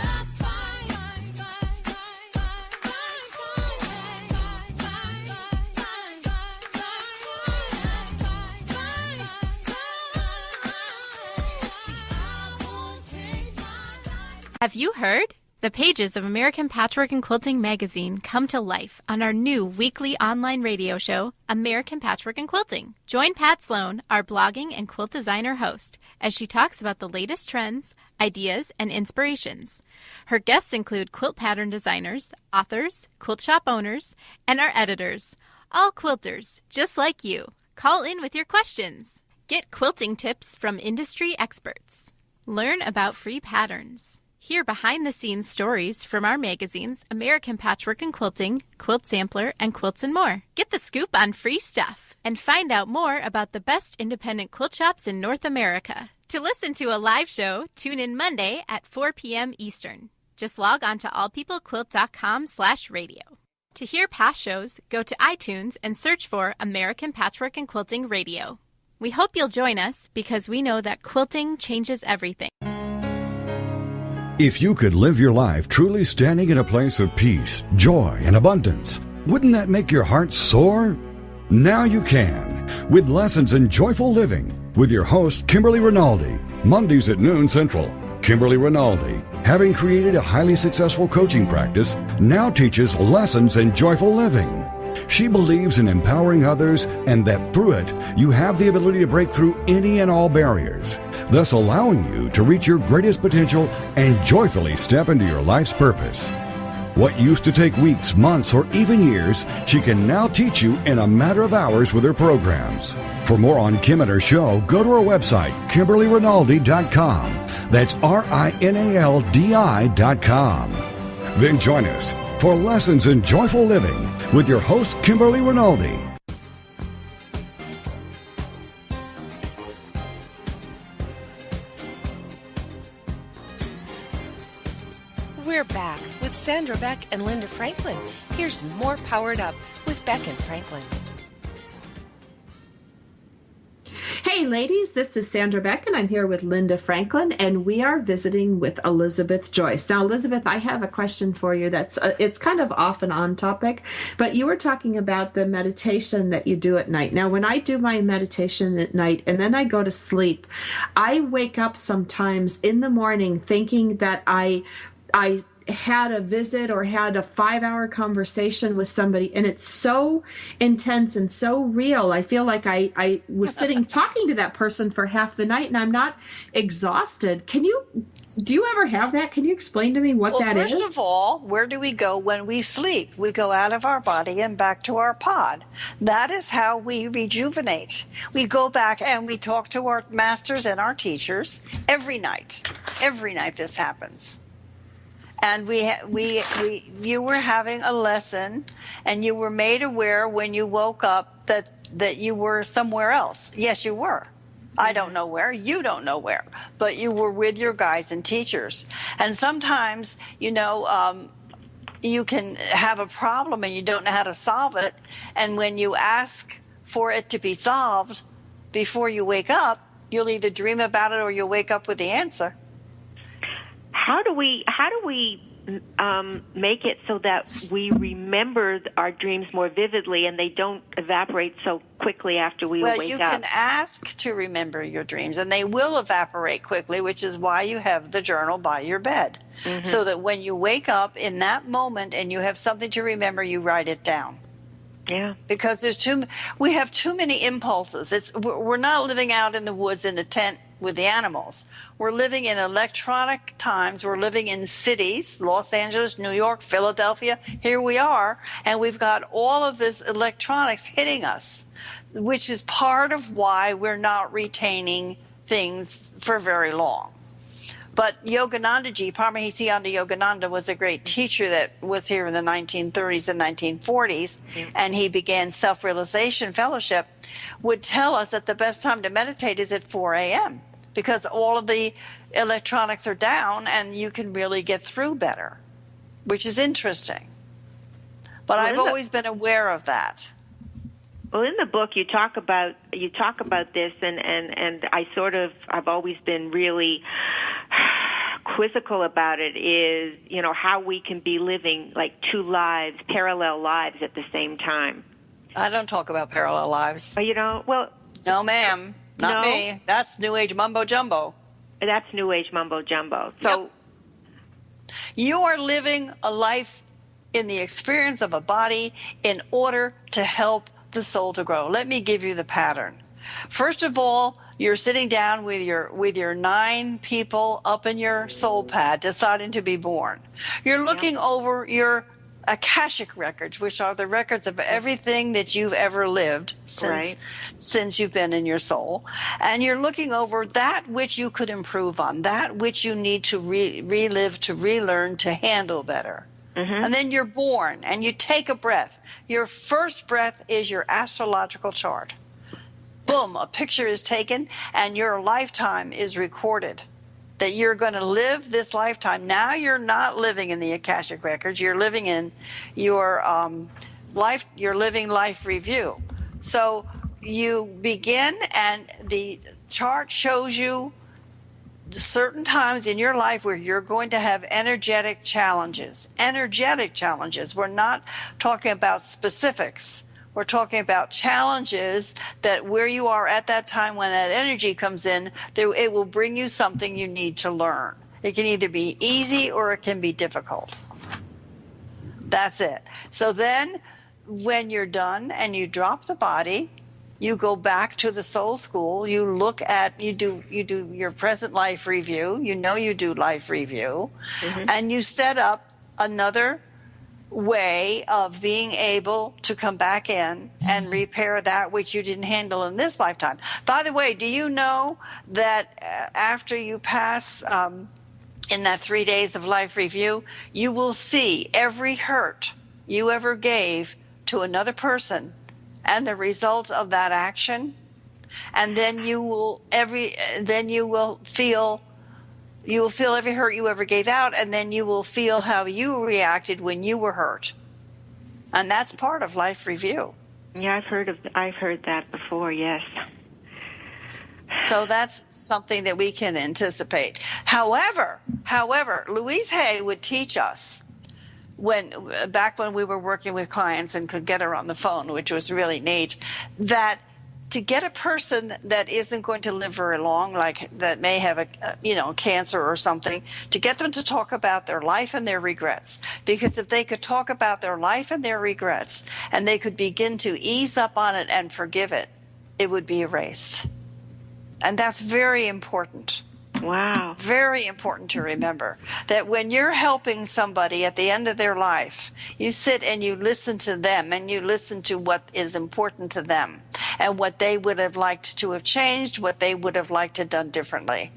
Have you heard? The pages of American Patchwork and Quilting magazine come to life on our new weekly online radio show, American Patchwork and Quilting. Join Pat Sloan, our blogging and quilt designer host, as she talks about the latest trends, ideas, and inspirations. Her guests include quilt pattern designers, authors, quilt shop owners, and our editors, all quilters, just like you. Call in with your questions. Get quilting tips from industry experts. Learn about free patterns. Hear behind-the-scenes stories from our magazines, American Patchwork and Quilting, Quilt Sampler, and Quilts and More. Get the scoop on free stuff and find out more about the best independent quilt shops in North America. To listen to a live show, tune in Monday at 4 p.m. Eastern. Just log on to allpeoplequilt.com/radio. To hear past shows, go to iTunes and search for American Patchwork and Quilting Radio. We hope you'll join us because we know that quilting changes everything. If you could live your life truly standing in a place of peace, joy, and abundance, wouldn't that make your heart soar? Now you can, with Lessons in Joyful Living, with your host, Kimberly Rinaldi, Mondays at noon Central. Kimberly Rinaldi, having created a highly successful coaching practice, now teaches Lessons in Joyful Living. She believes in empowering others and that through it, you have the ability to break through any and all barriers, thus allowing you to reach your greatest potential and joyfully step into your life's purpose. What used to take weeks, months, or even years, she can now teach you in a matter of hours with her programs. For more on Kim and her show, go to her website, KimberlyRinaldi.com. That's RINALDI.com. Then join us for Lessons in Joyful Living with your host, Kimberly Rinaldi. We're back with Sandra Beck and Linda Franklin. Here's more Powered Up with Beck and Franklin. Hey ladies, this is Sandra Beck and I'm here with Linda Franklin and we are visiting with Elizabeth Joyce. Now Elizabeth, I have a question for you that's it's kind of off and on topic, but you were talking about the meditation that you do at night. Now when I do my meditation at night and then I go to sleep, I wake up sometimes in the morning thinking that I had a visit or had a 5-hour conversation with somebody, and it's so intense and so real. I feel like I was sitting talking to that person for half the night and I'm not exhausted. Do you ever have that? Can you explain to me what that is? Well, first of all, where do we go when we sleep? We go out of our body and back to our pod. That is how we rejuvenate. We go back and we talk to our masters and our teachers every night. Every night this happens. And you were having a lesson, and you were made aware when you woke up that you were somewhere else. Yes, you were. I don't know where. You don't know where. But you were with your guides and teachers. And sometimes, you can have a problem and you don't know how to solve it. And when you ask for it to be solved before you wake up, you'll either dream about it or you'll wake up with the answer. How do we make it so that we remember our dreams more vividly and they don't evaporate so quickly after we wake up? Well, you can ask to remember your dreams, and they will evaporate quickly, which is why you have the journal by your bed. Mm-hmm. So that when you wake up in that moment and you have something to remember, you write it down. Yeah. Because we have too many impulses. We're not living out in the woods in a tent with the animals. We're living in electronic times. We're living in cities, Los Angeles, New York, Philadelphia. Here we are, and we've got all of this electronics hitting us, which is part of why we're not retaining things for very long. But Yoganandaji, Paramahansa Yogananda, was a great teacher that was here in the 1930s and 1940s, and he began Self-Realization Fellowship, would tell us that the best time to meditate is at 4 a.m. because all of the electronics are down and you can really get through better, which is interesting. But I've always been aware of that. Well, in the book, you talk about this, and I've always been really quizzical about it. Is how we can be living like two lives, parallel lives at the same time. I don't talk about parallel lives. You don't? Well, no, ma'am, not me. That's New Age mumbo jumbo. That's New Age mumbo jumbo. So you are living a life in the experience of a body in order to help the soul to grow. Let me give you the pattern. First of all, you're sitting down with your 9 people up in your soul pad deciding to be born. You're looking over your Akashic records, which are the records of everything that you've ever lived since you've been in your soul. And you're looking over that which you could improve on, that which you need to relive, to relearn, to handle better. Mm-hmm. And then you're born, and you take a breath. Your first breath is your astrological chart. Boom, a picture is taken, and your lifetime is recorded. That you're going to live this lifetime. Now you're not living in the Akashic records. You're living in your life. You're living life review. So you begin, and the chart shows you certain times in your life where you're going to have energetic challenges. Energetic challenges. We're not talking about specifics. We're talking about challenges that where you are at that time when that energy comes in, it will bring you something you need to learn. It can either be easy or it can be difficult. That's it. So then when you're done and you drop the body, you go back to the soul school, you do your present life review, you do life review, and you set up another way of being able to come back in and repair that which you didn't handle in this lifetime. By the way, do you know that after you pass in that 3 days of life review, you will see every hurt you ever gave to another person and the result of that action, and then you will feel every hurt you ever gave out, and then you will feel how you reacted when you were hurt. And that's part of life review. Yeah, I've heard that before, yes. So that's something that we can anticipate. However, Louise Hay would teach us back when we were working with clients and could get her on the phone, which was really neat, that to get a person that isn't going to live very long, like that may have cancer or something, to get them to talk about their life and their regrets. Because if they could talk about their life and their regrets, and they could begin to ease up on it and forgive it, it would be erased. And that's very important. Wow. Very important to remember that when you're helping somebody at the end of their life, you sit and you listen to them and you listen to what is important to them and what they would have liked to have changed, what they would have liked to have done differently.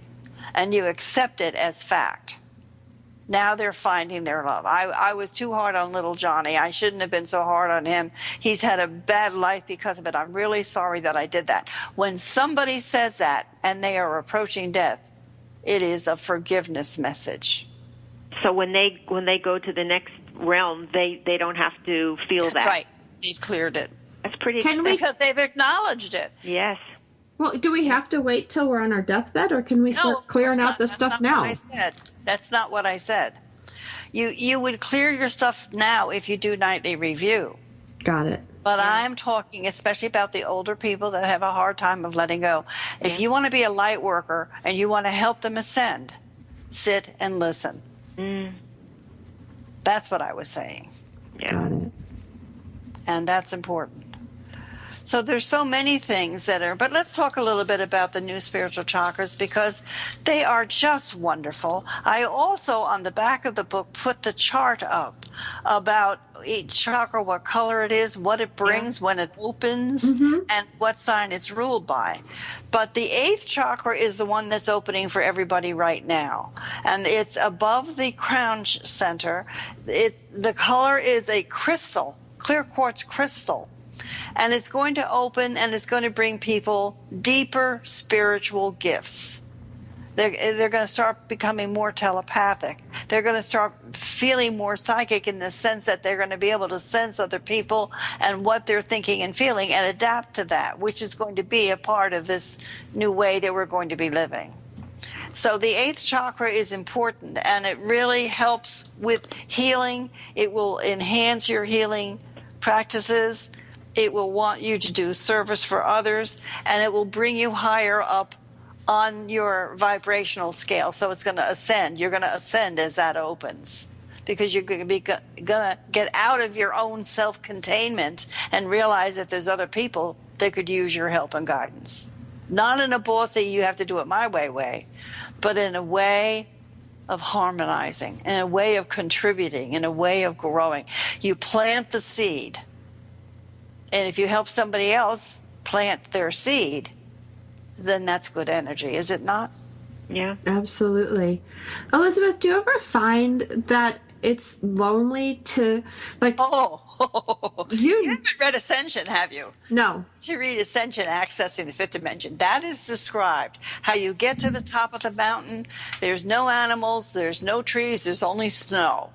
And you accept it as fact. Now they're finding their love. I was too hard on little Johnny. I shouldn't have been so hard on him. He's had a bad life because of it. I'm really sorry that I did that. When somebody says that and they are approaching death, it is a forgiveness message. So when they go to the next realm, they don't have to feel That's that. That's right. They've cleared it. That's pretty because they've acknowledged it. Yes. Well, do we have to wait till we're on our deathbed, or can we start clearing out the stuff now? That's not what I said. You would clear your stuff now if you do nightly review. Got it. But I'm talking especially about the older people that have a hard time of letting go. If you want to be a light worker and you want to help them ascend, sit and listen. That's what I was saying. Yeah. Got it. And that's important. So there's so many things but let's talk a little bit about the new spiritual chakras because they are just wonderful. I also, on the back of the book, put the chart up about each chakra, what color it is, what it brings when it opens, and what sign it's ruled by. But the 8th chakra is the one that's opening for everybody right now. And it's above the crown center. The color is a crystal, clear quartz crystal. And it's going to open and it's going to bring people deeper spiritual gifts. They're going to start becoming more telepathic. They're going to start feeling more psychic in the sense that they're going to be able to sense other people and what they're thinking and feeling and adapt to that, which is going to be a part of this new way that we're going to be living. So the 8th chakra is important, and it really helps with healing. It will enhance your healing practices. It will want you to do service for others, and it will bring you higher up on your vibrational scale. So it's going to ascend. You're going to ascend as that opens because you're going to get out of your own self-containment and realize that there's other people that could use your help and guidance. Not in a bossy, you have to do it my way, but in a way of harmonizing, in a way of contributing, in a way of growing. You plant the seed. And if you help somebody else plant their seed, then that's good energy, is it not? Yeah. Absolutely. Elizabeth, do you ever find that it's lonely to, like... You haven't read Ascension, have you? No. To read Ascension, Accessing the 5th Dimension, that is described how you get to the top of the mountain. There's no animals, there's no trees, there's only snow.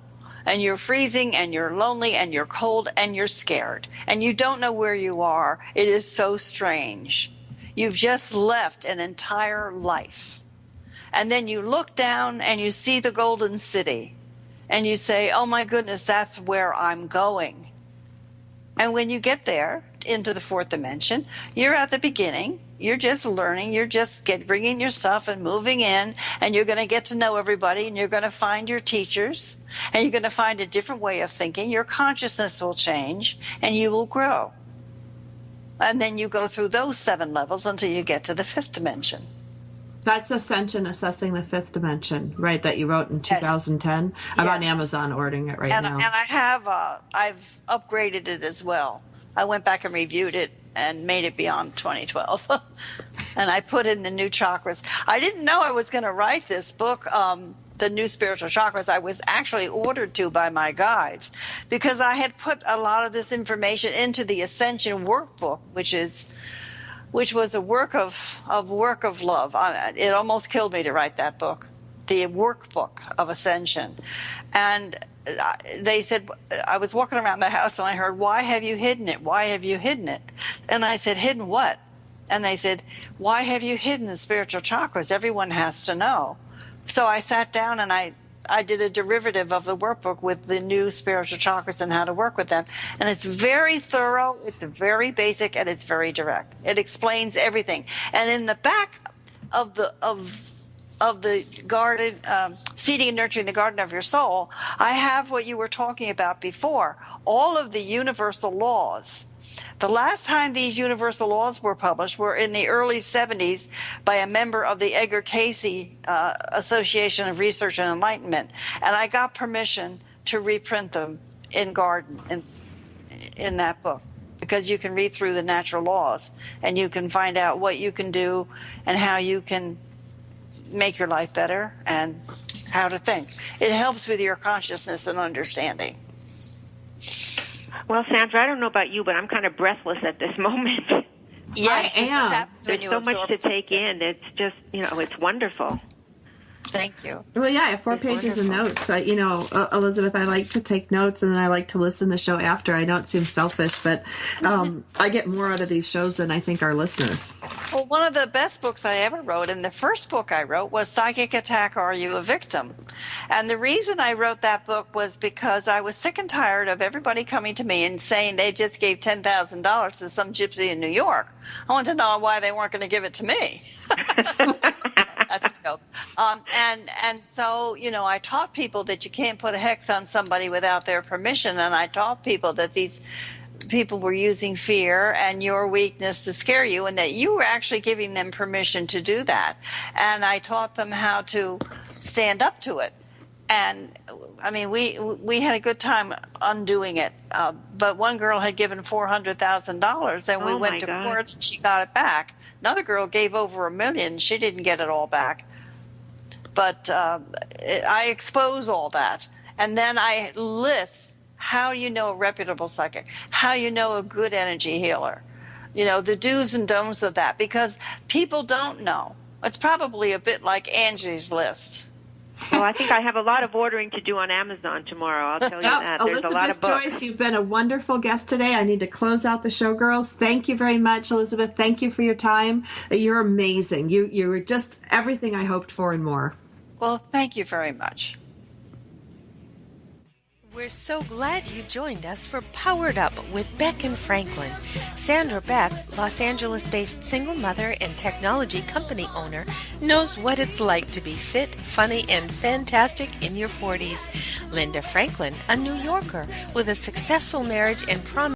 And you're freezing, and you're lonely, and you're cold, and you're scared. And you don't know where you are. It is so strange. You've just left an entire life. And then you look down, and you see the Golden City. And you say, oh, my goodness, that's where I'm going. And when you get there, into the 4th dimension, you're at the beginning. You're just learning. You're just bringing your stuff and moving in, and you're going to get to know everybody, and you're going to find your teachers, and you're going to find a different way of thinking. Your consciousness will change, and you will grow. And then you go through those 7 levels until you get to the 5th dimension. That's Ascension Assessing the Fifth Dimension, right, that you wrote in Yes. 2010. I'm on Yes. Amazon ordering it right And now. I have I've upgraded it as well. I went back and reviewed it and made it beyond 2012. And I put in the new chakras. I didn't know I was going to write this book, the new Spiritual Chakras. I was actually ordered to by my guides because I had put a lot of this information into the Ascension workbook, which was a work of love. It almost killed me to write that book, the workbook of Ascension. And they said, I was walking around the house and I heard, "Why have you hidden it? Why have you hidden it?" And I said, "Hidden what?" And they said, "Why have you hidden the spiritual chakras? Everyone has to know." So I sat down and I did a derivative of the workbook with the new spiritual chakras and how to work with them. And it's very thorough, it's very basic, and it's very direct. It explains everything. And in the back of the garden, seeding and nurturing the garden of your soul, I have what you were talking about before, all of the universal laws. The last time these universal laws were published were in the early 70s by a member of the Edgar Cayce Association of Research and Enlightenment. And I got permission to reprint them in Garden, in that book, because you can read through the natural laws and you can find out what you can do and how you can make your life better and how to think. It helps with your consciousness and understanding. Well, Sandra, I don't know about you, but I'm kind of breathless at this moment. Yeah, I am. There's so much to take in. It's just, it's wonderful. Thank you. Well, yeah, I have 4 pages of notes. Elizabeth, I like to take notes and then I like to listen to the show after. I know it seems selfish, but I get more out of these shows than I think our listeners. Well, one of the best books I ever wrote, and the first book I wrote, was Psychic Attack, Are You a Victim? And the reason I wrote that book was because I was sick and tired of everybody coming to me and saying they just gave $10,000 to some gypsy in New York. I wanted to know why they weren't going to give it to me. That's a joke. And so, I taught people that you can't put a hex on somebody without their permission. And I taught people that these people were using fear and your weakness to scare you, and that you were actually giving them permission to do that. And I taught them how to stand up to it. And I mean, we had a good time undoing it. But one girl had given $400,000 and we went to court and she got it back. Another girl gave over $1 million. She didn't get it all back. But I expose all that. And then I list how you know a reputable psychic, how you know a good energy healer, the do's and don'ts of that, because people don't know. It's probably a bit like Angie's List. Well, I think I have a lot of ordering to do on Amazon tomorrow. I'll tell you that. There's Elizabeth a lot of books. Joyce, you've been a wonderful guest today. I need to close out the show, girls. Thank you very much, Elizabeth. Thank you for your time. You're amazing. You were just everything I hoped for and more. Well, thank you very much. We're so glad you joined us for Powered Up with Beck and Franklin. Sandra Beck, Los Angeles-based single mother and technology company owner, knows what it's like to be fit, funny, and fantastic in your 40s. Linda Franklin, a New Yorker with a successful marriage and promise